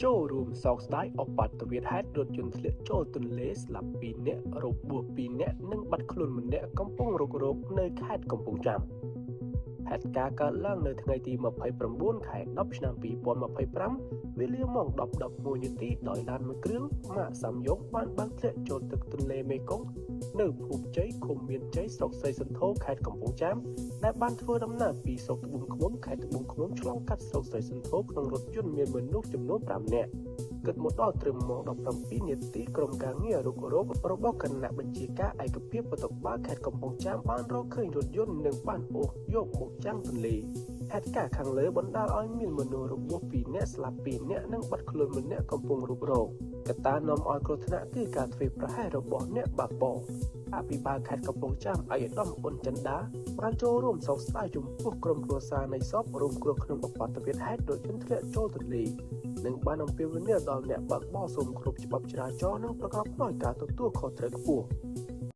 ចូលរួមសោកស្ដាយអបតវិទ្យាហេតុរថយន្តធ្លាក់ចូលទន្លេស្លាប់2នាក់របួស2នាក់និងបាត់ខ្លួនម្នាក់កំពុងរករោគនៅខេត្តកំពង់ចាមហេតុការណ៍កើតឡើងនៅថ្ងៃទី29ខែ10ឆ្នាំ2025វេលាម៉ោង 10:11 នាទីដោយឡានមួយគ្រឿងម៉ាកសំយ៉ុងបានបើកធ្លាក់ចូលទឹកទន្លេមេគង្គនៅភូមិជ័យឃុំមានជ័យស្រុកសីសន្ធរខេត្តកំពង់ចាមដែលបានធ្វើដំណើរពីស្រុកត្បូងឃ្មុំខេត្តត្បូងឃ្មុំឆ្លងកាត់ស្រុកសីសន្ធរក្នុងរថយន្តមានមនុស្សចំនួន5នាក់គិតមកដល់ត្រឹមម៉ោង 17 នាទីក្រុមការងាររុករោគរបស់គណៈបញ្ជាការឯកភាពបន្ទាប់បាលខេត្តកំពង់ចាមបានរកឃើញរថយន្តនិងបានអូសយកមកចាំងទន្លេហេតុការណ៍ខាងលើបណ្ដាលឲ្យមានមនុស្សរបួស2នាក់ស្លាប់2នាក់និងបាត់ខ្លួន1នាក់កំពុងរុករោគកត្តានាំឲ្យគ្រោះថ្នាក់គឺការធ្វេសប្រហែសរបស់អ្នកបើកបរអភិបាលខេត្តកំពង់ចាមអាយដាមអ៊ុនចិន្តាបានចូលរួមសោកស្ដាយចំពោះក្រុមគ្រួសារនៃសពរងគ្រោះក្នុងឧបទ្ទវហេតុរថយន្តធ្លាក់ចូលទន្លេនិងបានអំពាវនាវដល់អ្នកបើកបរសូមគ្រប់ច្បាប់ចរាចរណ៍និងប្រកបដោយការទទួលខុសត្រូវខ្ពស់